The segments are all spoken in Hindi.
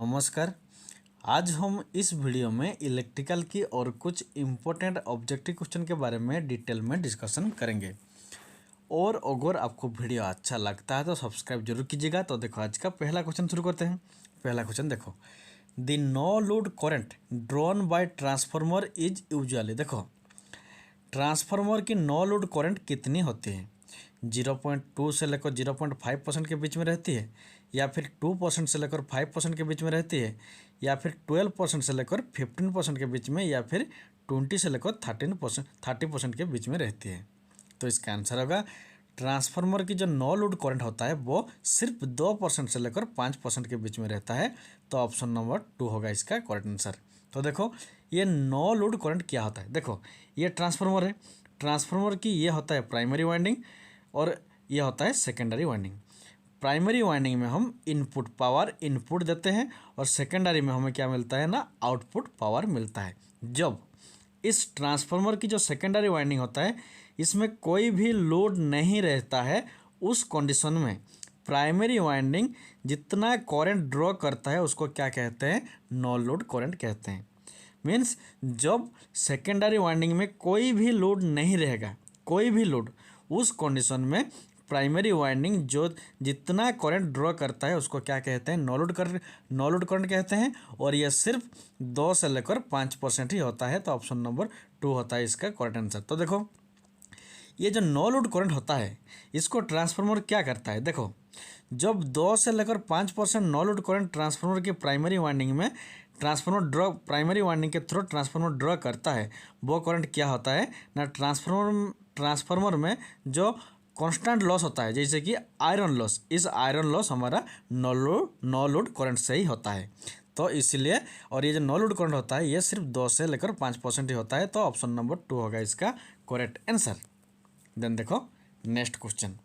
नमस्कार। आज हम इस वीडियो में इलेक्ट्रिकल की और कुछ इम्पोर्टेंट ऑब्जेक्टिव क्वेश्चन के बारे में डिटेल में डिस्कशन करेंगे। और अगर आपको वीडियो अच्छा लगता है तो सब्सक्राइब जरूर कीजिएगा। तो देखो आज का पहला क्वेश्चन शुरू करते हैं। पहला क्वेश्चन देखो, the no load current drawn by transformer is usually. देखो ट्रांसफार्मर की नो लोड करंट कितनी होती है? 0.2 से लेकर 0.5% के बीच में रहती है, या फिर 2% से लेकर 5% के बीच में रहती है, या फिर 12% से लेकर 15% के बीच में, या फिर 20 से लेकर 30% के बीच में रहती है। तो इसका आंसर होगा ट्रांसफार्मर की जो नो लोड करंट होता है वो सिर्फ 2% से लेकर 5% के बीच में रहता है। तो ऑप्शन नंबर 2 होगा इसका करेक्ट आंसर। तो देखो ये नो लोड करंट क्या होता है। देखो ये ट्रांसफार्मर है, ट्रांसफार्मर की ये होता है प्राइमरी वाइंडिंग और ये होता है सेकेंडरी वाइंडिंग। प्राइमरी वाइंडिंग में हम इनपुट पावर इनपुट देते हैं और सेकेंडरी में हमें क्या मिलता है ना, आउटपुट पावर मिलता है। जब इस ट्रांसफार्मर की जो सेकेंडरी वाइंडिंग होता है इसमें कोई भी लोड नहीं रहता है, उस कंडीशन में प्राइमरी वाइंडिंग जितना करंट ड्रॉ करता है उसको क्या कहते हैं, नो लोड करंट कहते हैं। मीन्स जब सेकेंडरी वाइंडिंग में कोई भी लोड नहीं रहेगा, कोई भी लोड, उस कंडीशन में प्राइमरी वाइंडिंग जो जितना करंट ड्रॉ करता है उसको क्या कहते हैं, नो लोड करंट कहते हैं। और यह सिर्फ 2 से लेकर 5% ही होता है। तो ऑप्शन नंबर 2 होता है इसका करेक्ट आंसर। तो देखो ये जो नो लोड करंट होता है इसको ट्रांसफार्मर क्या करता है। देखो जब 2 से लेकर 5% नो लोड करंट ट्रांसफार्मर की प्राइमरी वाइंडिंग में प्राइमरी वाइंडिंग के थ्रू ट्रांसफार्मर ड्रॉ करता है, वो करंट क्या होता है ना, ट्रांसफार्मर में जो कांस्टेंट लॉस होता है जैसे कि आयरन लॉस, इस आयरन लॉस हमारा नो लोड करंट से ही होता है। तो इसलिए और ये जो नो लोड करंट होता है ये सिर्फ 2 से लेकर 5% ही होता है। तो ऑप्शन नंबर 2 होगा इसका करेक्ट आंसर। देन देखो next question,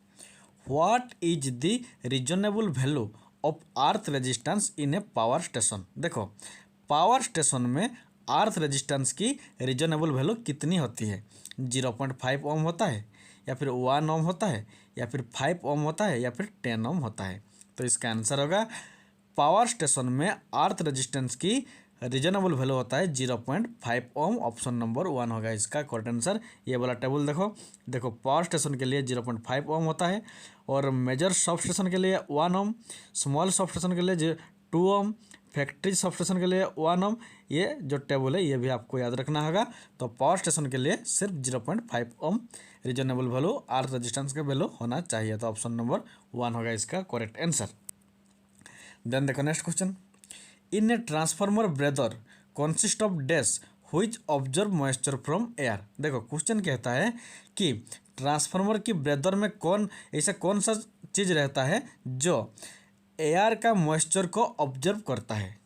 what is the reasonable value of earth resistance in A power station. देखो पावर स्टेशन में अर्थ रेजिस्टेंस की रीजनेबल वैल्यू कितनी होती है? 0.5 ओम होता है, या फिर 1 ओम होता है, या फिर 5 ओम होता है, या फिर 10 ओम होता है। तो इसका आंसर होगा पावर स्टेशन में अर्थ रेजिस्टेंस की रीजनेबल वैल्यू होता है 0.5 ओम। ऑप्शन नंबर 1 होगा इसका करेक्ट आंसर। ये वाला टेबल देखो पावर स्टेशन के लिए 0.5 ओम होता है, और मेजर सब स्टेशन के लिए 1 ओम, स्मॉल सब स्टेशन के लिए 2 ओम, फैक्ट्री सब स्टेशन के लिए 1 ओम। ये जो टेबल है ये भी आपको याद रखना होगा। तो पावर स्टेशन के लिए सिर्फ 0.5 ohm reasonable value earth resistance का वैल्यू होना चाहिए। तो ऑप्शन नंबर 1 होगा इसका करेक्ट आंसर। देन देखो next question, in a transformer breather consist of dash which observe moisture from air. देखो क्वेश्चन कहता है कि ट्रांसफार्मर की ब्रेदर में कौन सा चीज़ रहता है जो एयर का मॉइस्चर को ऑब्जर्व करता है।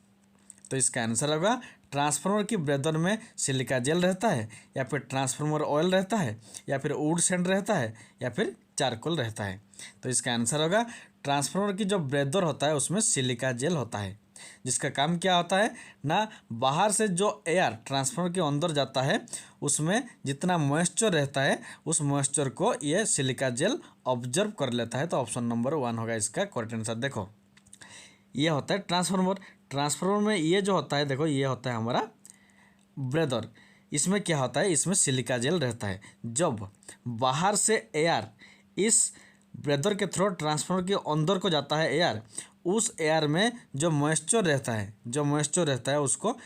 तो इसका आंसर होगा ट्रांसफार्मर की ब्रेदर में सिलिका जेल रहता है, या फिर ट्रांसफार्मर ऑयल रहता है, या फिर वुड सैंड रहता है, या फिर चारकोल रहता है। तो इसका आंसर होगा ट्रांसफार्मर की जो ब्रेदर होता है उसमें सिलिका जेल होता है, जिसका काम क्या होता है ना, बाहर से जो एयर ट्रांसफार्मर के अंदर जाता है उसमें जितना मॉइस्चर रहता है उस मॉइस्चर को ये सिलिका जेल ऑब्जर्व कर लेता है। तो ऑप्शन नंबर 1 होगा इसका करेक्ट आंसर। देखो ये होता है ट्रांसफार्मर में ये जो होता है, देखो ये होता है हमारा ब्रेदर। इसमें क्या होता है, इसमें सिलिका जेल रहता है। जब बाहर से एयर इस ब्रेदर के थ्रू ट्रांसफार्मर के अंदर को जाता है एयर, उस एयर में जो मॉइस्चर रहता है उसको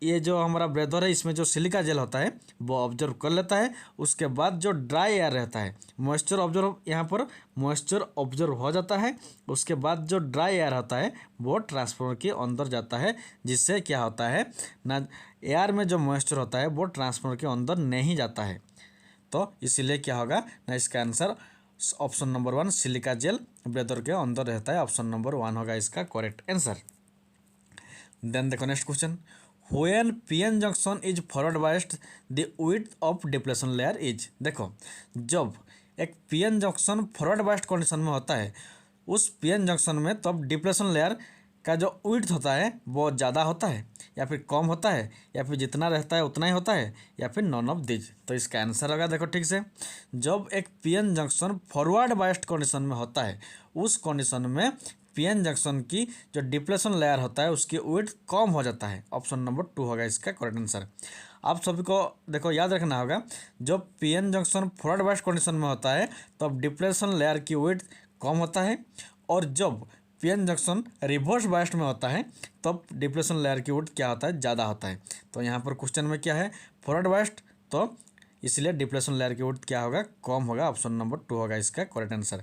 ये जो हमारा ब्रेदर है इसमें जो सिलिका जेल होता है वो ऑब्जर्व कर लेता है। उसके बाद जो ड्राई एयर रहता है मॉइस्चर ऑब्जर्व हो जाता है। उसके बाद जो ड्राई एयर होता है वो ट्रांसफार्मर के अंदर जाता है, जिससे क्या होता है ना, एयर में जो मॉइस्चर होता है वो ट्रांसफार्मर के अंदर नहीं जाता है। तो इसीलिए क्या होगा ना, इसका answer option number 1 silica gel breather के अंदर रहता है। ऑप्शन नंबर 1 होगा इसका करेक्ट आंसर। देन देखो next question, when PN junction is forward biased the width of depletion layer is. देखो जब एक PN junction forward biased condition में होता है, उस पीएन जंक्शन में तब डिप्लेशन लेयर का जो विड्थ होता है वो ज़्यादा होता है, या फिर कम होता है, या फिर जितना रहता है उतना ही होता है, या फिर नॉन ऑफ दिस। तो इसका आंसर होगा देखो ठीक से, जब एक PN junction forward biased condition में होता है उस कंडीशन में पीएन जंक्शन की जो डिप्लेशन लेयर होता है उसकी विड्थ कम हो जाता है। ऑप्शन नंबर 2 होगा इसका करेक्ट आंसर। आप सभी को देखो याद रखना होगा, जब PN junction forward bias condition में होता है तब डिप्लेशन लेयर की विड्थ कम होता है, और जब पीएन जंक्शन रिवर्स बायस्ड में होता है तब डिप्लेशन लेयर की विड्थ क्या होता है, ज़्यादा होता है। तो यहाँ पर क्वेश्चन में क्या है, फॉरवर्ड बायस्ड, तो इसलिए डिप्लेशन लेयर की विड्थ क्या होगा, कम होगा। ऑप्शन नंबर 2 होगा इसका करेक्ट आंसर।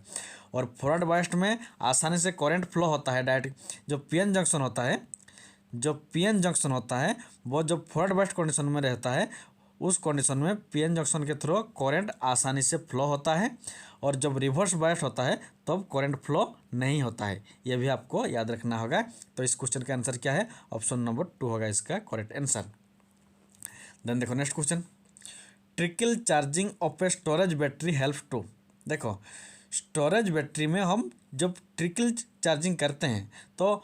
और फॉरवर्ड बायस्ड में आसानी से करंट फ्लो होता है डायरेक्ट। जो पीएन जंक्शन होता है, जो पीएन जंक्शन होता है वो जब फॉरवर्ड बायस्ड कंडीशन में रहता है उस कंडीशन में पीएन जंक्शन के थ्रू करंट आसानी से फ्लो होता है, और जब रिवर्स बायस्ड होता है तब करंट फ्लो नहीं होता है। यह भी आपको याद रखना होगा। तो इस क्वेश्चन का आंसर क्या है, ऑप्शन नंबर 2 होगा इसका करेक्ट आंसर। देन देखो next question, trickle charging of a storage battery help to. देखो स्टोरेज बैटरी में हम जब ट्रिकल चार्जिंग करते हैं तो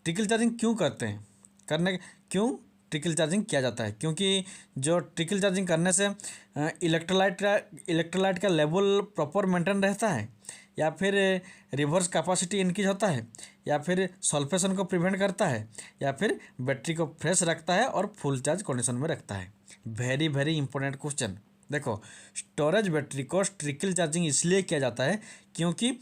ट्रिकल चार्जिंग क्यों करते हैं, क्यों ट्रिकल चार्जिंग किया जाता है, क्योंकि जो ट्रिकल चार्जिंग करने से इलेक्ट्रोलाइट का लेवल प्रॉपर मेंटेन रहता है, या फिर रिवर्स कैपेसिटी इंक्रीज होता है, या फिर सल्फेशन को प्रिवेंट करता है, या फिर बैटरी को फ्रेश रखता है और फुल चार्ज कंडीशन में रखता है। Very very important question. देखो स्टोरेज बैटरी को ट्रिकल चार्जिंग इसलिए किया जाता है क्योंकि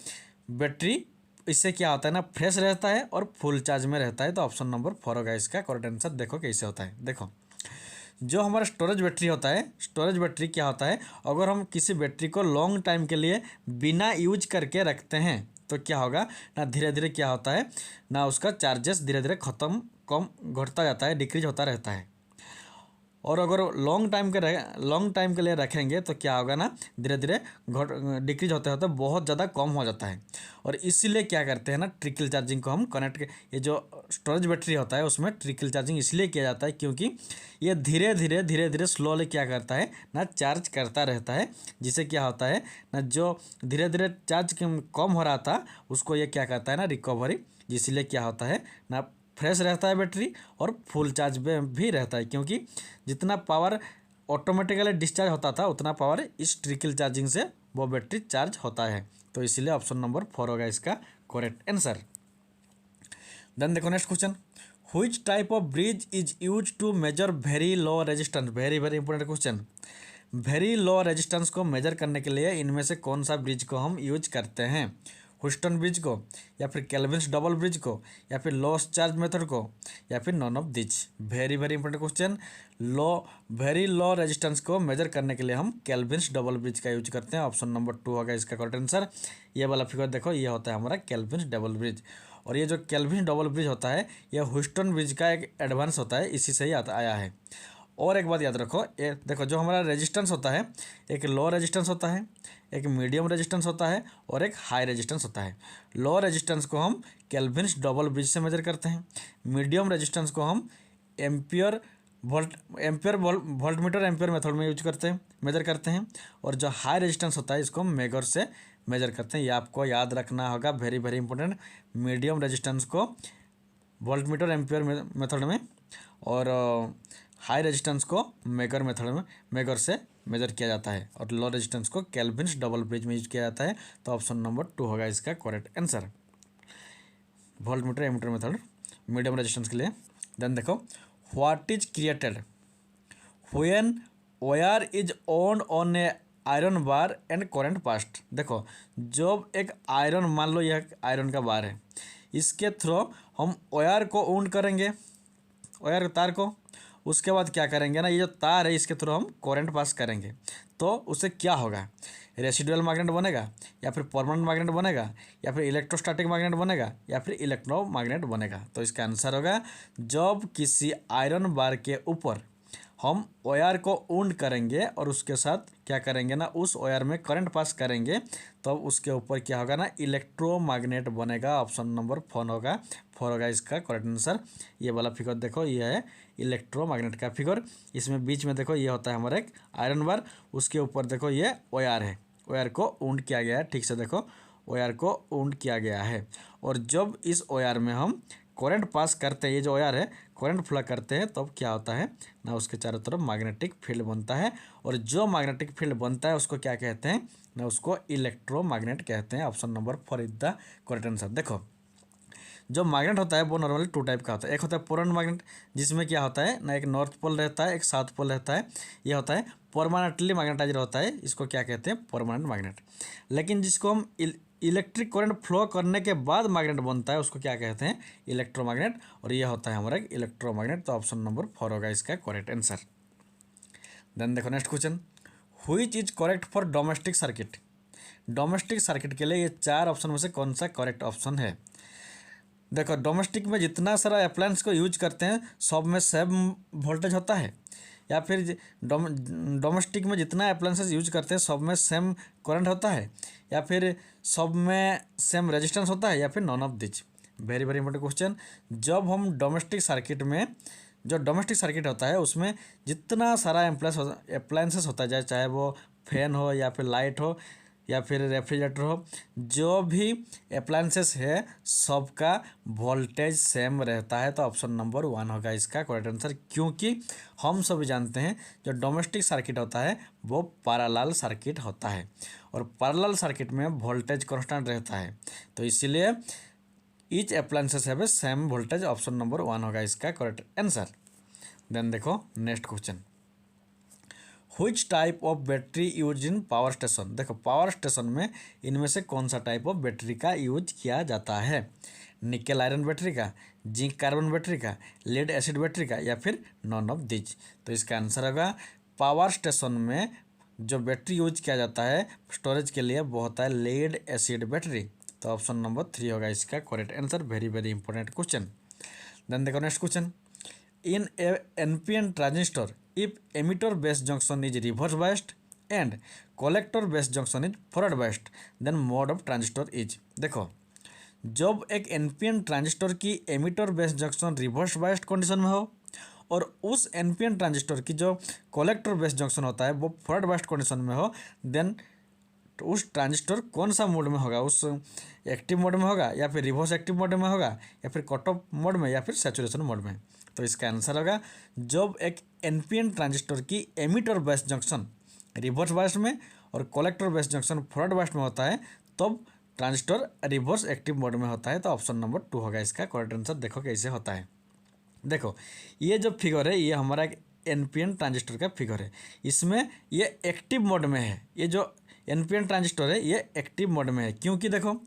बैटरी इससे क्या होता है ना, फ्रेश रहता है और फुल चार्ज में रहता है। तो ऑप्शन नंबर 4 होगा इसका करेक्ट आंसर। देखो कैसे होता है, देखो जो हमारा स्टोरेज बैटरी होता है, स्टोरेज बैटरी क्या होता है, अगर हम किसी बैटरी को लॉन्ग टाइम के लिए बिना यूज करके रखते हैं तो क्या होगा ना, धीरे धीरे क्या होता है ना, उसका चार्जेस धीरे धीरे कम घटता जाता है, डिक्रीज होता रहता है। और अगर लॉन्ग टाइम के लिए रखेंगे तो क्या होगा ना, धीरे धीरे डिक्रीज होते होते बहुत ज़्यादा कम हो जाता है। और इसीलिए क्या करते हैं ना, ट्रिकल चार्जिंग को हम ये जो स्टोरेज बैटरी होता है उसमें ट्रिकल चार्जिंग इसलिए किया जाता है क्योंकि ये धीरे धीरे स्लोली क्या करता है ना, चार्ज करता रहता है, जिससे क्या होता है ना, जो धीरे धीरे चार्ज कम हो रहा था उसको ये क्या करता है ना, रिकवरी, जिसलिए क्या होता है ना, फ्रेश रहता है बैटरी और फुल चार्ज में भी रहता है, क्योंकि जितना पावर ऑटोमेटिकली डिस्चार्ज होता था उतना पावर इस ट्रिकल चार्जिंग से वो बैटरी चार्ज होता है। तो इसीलिए ऑप्शन नंबर 4 होगा इसका करेक्ट आंसर। देन देखो next question, which type of bridge is use to measure very low resistance. Very very important question. Very low resistance को मेजर करने के लिए इनमें से कौन सा ब्रिज को हम यूज करते हैं, ह्यूस्टन ब्रिज को, या फिर केल्विन्स डबल ब्रिज को, या फिर लॉस चार्ज मेथड को, या फिर none of which. Very very important question. Very low resistance को मेजर करने के लिए हम केल्विन्स डबल ब्रिज का यूज करते हैं। ऑप्शन नंबर 2 होगा इसका करेक्ट आंसर। ये वाला फिगर देखो, ये होता है हमारा केल्विन्स डबल ब्रिज। और ये जो केल्विन्स डबल ब्रिज होता है ये ह्यूस्टन ब्रिज का एक एडवांस होता है, इसी से ही आया है। और एक बात याद रखो, ये देखो जो हमारा रेजिस्टेंस होता है, एक लो रेजिस्टेंस होता है, एक मीडियम रेजिस्टेंस होता है और एक हाई रेजिस्टेंस होता है। लो रेजिस्टेंस को हम केल्विन्स डबल ब्रिज से मेजर करते हैं, मीडियम रेजिस्टेंस को हम एम्पियर वोल्टमीटर एम्पियर मेथड में यूज करते हैं, मेजर करते हैं, और जो हाई रेजिस्टेंस होता है इसको हम मेगर से मेजर करते हैं। ये आपको याद रखना होगा, very very important. Medium resistance को वोल्टमीटर एम्पियर मेथड में, और हाई रेजिस्टेंस को मेगर से मेजर किया जाता है, और लो रेजिस्टेंस को केल्विन्स डबल ब्रिज में यूज किया जाता है। तो ऑप्शन नंबर 2 होगा इसका correct answer, voltmeter ammeter method medium resistance के लिए। देन देखो, what is created when wire is on a iron bar and current passed. देखो जब एक आयरन, मान लो यह आयरन का बार है, इसके थ्रू हम वायर को ऑन करेंगे, वायर तार को, उसके बाद क्या करेंगे ना, ये जो तार है इसके थ्रू हम करंट पास करेंगे, तो उससे क्या होगा, रेसिडुअल मैग्नेट बनेगा, या फिर परमानेंट मैग्नेट बनेगा, या फिर इलेक्ट्रोस्टैटिक मैग्नेट बनेगा, या फिर इलेक्ट्रोमैग्नेट बनेगा। तो इसका आंसर होगा, जब किसी आयरन बार के ऊपर हम वायर को वुंड करेंगे और उसके साथ क्या करेंगे ना, उस वायर में करंट पास करेंगे, तो उसके ऊपर क्या होगा ना, इलेक्ट्रोमैग्नेट बनेगा। ऑप्शन नंबर 4 होगा इसका करेक्ट आंसर। ये वाला फिगर देखो, ये है इलेक्ट्रोमैग्नेट का फिगर। इसमें बीच में देखो ये होता है हमारा एक आयरन बार, उसके ऊपर देखो ये वायर है, वायर को वुंड किया गया है। ठीक से देखो, वायर को वुंड किया गया है, और जब इस वायर में हम करंट पास करते हैं, ये जो वायर है करंट फ्लो करते हैं, तब क्या होता है ना, उसके चारों तरफ मैग्नेटिक फील्ड बनता है, और जो मैग्नेटिक फील्ड बनता है उसको क्या कहते हैं ना, उसको इलेक्ट्रोमैग्नेट कहते हैं। Option number 4 is the correct answer. देखो जो मैग्नेट होता है वो नॉर्मली टू टाइप का होता है। एक होता है परमानेंट मैग्नेट, जिसमें क्या होता है ना, एक नॉर्थ पोल रहता है, एक साउथ पोल रहता है। ये होता है परमानेंटली मैग्नेटाइज होता है, इसको क्या कहते हैं, परमानेंट मैग्नेट। लेकिन जिसको हम इलेक्ट्रिक करंट फ्लो करने के बाद मैग्नेट बनता है उसको क्या कहते हैं, इलेक्ट्रोमैग्नेट। और ये होता है हमारा इलेक्ट्रोमैग्नेट। तो ऑप्शन नंबर 4 होगा इसका करेक्ट आंसर। देन देखो next question, which is correct for domestic circuit. Domestic circuit के लिए ये 4 ऑप्शन में से कौन सा करेक्ट ऑप्शन है। देखो डोमेस्टिक में जितना सारा अप्लायंस को यूज करते हैं सब में सेम वोल्टेज होता है, या फिर डोमेस्टिक में जितना अप्लायंसेस यूज करते हैं सब में सेम करंट होता है, या फिर सब में सेम रेजिस्टेंस होता है, या फिर none of which. Very very important question. जब हम डोमेस्टिक सर्किट में, जो डोमेस्टिक सर्किट होता है उसमें जितना सारा अप्लायंसेस होता है, चाहे वो फैन हो या फिर लाइट हो या फिर रेफ्रिजरेटर हो, जो भी अप्लायंसेस है सबका वोल्टेज सेम रहता है। तो ऑप्शन नंबर 1 होगा इसका करेक्ट आंसर, क्योंकि हम सभी जानते हैं जो डोमेस्टिक सर्किट होता है वो पैरेलल सर्किट होता है, और पैरेलल सर्किट में वोल्टेज कांस्टेंट रहता है। तो इसीलिए each appliances have a same voltage. Option number 1 होगा इसका करेक्ट आंसर। देन देखो next question, which type of battery use in power station. देखो पावर स्टेशन में इनमें से कौन सा टाइप ऑफ बैटरी का यूज किया जाता है, निकेल आयरन बैटरी का, जिंक कार्बन बैटरी का, लेड एसिड बैटरी का, या फिर नॉन ऑफ दिच। तो इसका आंसर होगा पावर स्टेशन में जो बैटरी यूज किया जाता है स्टोरेज के लिए वो होता है लेड एसिड बैटरी। तो ऑप्शन नंबर 3 होगा इसका correct answer. Very very important question. Then देखो next question, in a NPN transistor if emitter base junction is reverse biased and collector base junction is forward biased then mode of transistor is। देखो जब एक NPN ट्रांजिस्टर की emitter base junction reverse biased condition में हो और उस NPN ट्रांजिस्टर की जो कलेक्टर बेस जंक्शन होता है वो फॉरवर्ड बायस्ड कंडीशन में हो, देन तो उस ट्रांजिस्टर कौन सा मोड में होगा, उस एक्टिव मोड में होगा या फिर रिवर्स एक्टिव मोड में होगा या फिर कट ऑफ मोड में या फिर सैचुरेशन मोड में। तो इसका आंसर होगा जब एक एनपीएन ट्रांजिस्टर की emitter base junction reverse bias में और collector base junction forward bias में होता है तब ट्रांजिस्टर रिवर्स एक्टिव मोड में होता है। तो ऑप्शन नंबर 2 होगा इसका करेक्ट आंसर। देखो कैसे होता है। देखो ये जो फिगर है ये हमारा एक एनपीएन ट्रांजिस्टर का फिगर है, इसमें ये एक्टिव मोड में है। ये जो एनपीएन ट्रांजिस्टर है ये एक्टिव मोड में है क्योंकि देखो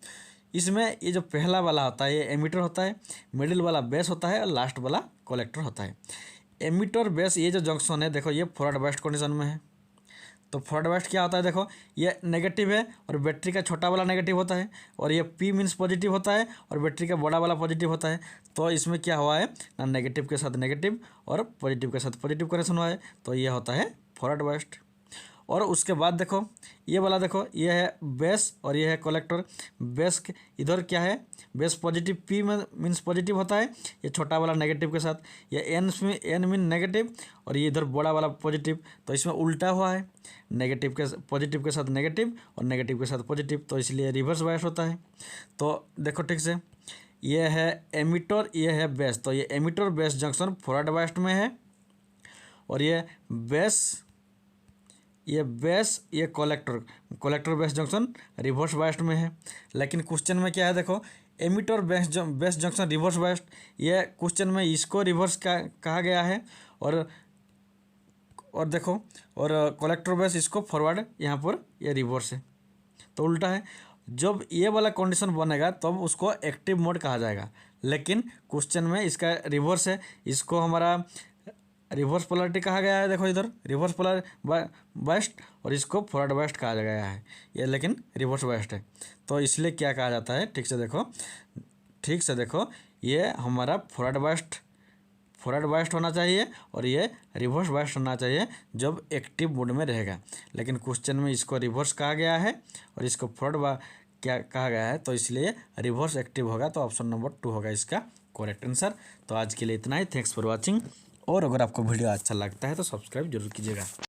इसमें ये जो पहला वाला होता है ये एमिटर होता है, मिडिल वाला बेस होता है और लास्ट वाला कलेक्टर होता है। एमिटर बेस ये जो जंक्शन है देखो ये फॉरवर्ड बायस्ड कंडीशन में है। तो फॉरवर्ड बायस्ड क्या होता है, देखो ये नेगेटिव है और बैटरी का छोटा वाला नेगेटिव होता है, और ये पी मीन्स पॉजिटिव होता है और बैटरी का बड़ा वाला पॉजिटिव होता है। तो इसमें क्या हुआ है ना, नेगेटिव के साथ नेगेटिव और पॉजिटिव के साथ पॉजिटिव कनेक्शन हुआ है, तो ये होता है फॉरवर्ड बायस्ड। और उसके बाद देखो ये वाला, देखो ये है बेस और ये है कलेक्टर। बेस इधर क्या है, बेस पॉजिटिव पी में मीन्स पॉजिटिव होता है, ये छोटा वाला नेगेटिव के साथ, ये एन मीन नेगेटिव और ये इधर बड़ा वाला पॉजिटिव। तो इसमें उल्टा हुआ है, नेगेटिव के पॉजिटिव के साथ नेगेटिव और नेगेटिव के साथ पॉजिटिव, तो इसलिए रिवर्स बायस होता है। तो देखो ठीक से, ये है एमिटर, ये है बेस। तो ये emitter base junction forward biased में है और ये बेस ये collector base junction reverse biased में है। लेकिन क्वेश्चन में क्या है, देखो emitter base junction reverse biased, ये क्वेश्चन में इसको रिवर्स कहा गया है और देखो और कलेक्टर बेस इसको फॉरवर्ड, यहाँ पर ये रिवर्स है तो उल्टा है। जब ये वाला कंडीशन बनेगा तब तो उसको एक्टिव मोड कहा जाएगा, लेकिन क्वेश्चन में इसका रिवर्स है, इसको हमारा रिवर्स पोलरिटी कहा गया है। देखो इधर रिवर्स पोलर बायस्ड और इसको फॉरवर्ड बायस्ड कहा गया है, ये लेकिन रिवर्स बायस्ड है। तो इसलिए क्या कहा जाता है, ठीक से देखो ये हमारा फॉरवर्ड बायस्ड होना चाहिए और ये रिवर्स बायस्ड होना चाहिए जब एक्टिव मोड में रहेगा। लेकिन क्वेश्चन में इसको रिवर्स कहा गया है और इसको फॉरवर्ड क्या कहा गया है, तो इसलिए रिवर्स एक्टिव होगा। तो ऑप्शन नंबर 2 होगा इसका करेक्ट आंसर। तो आज के लिए इतना ही। Thanks for watching. और अगर आपको वीडियो अच्छा लगता है तो सब्सक्राइब जरूर कीजिएगा।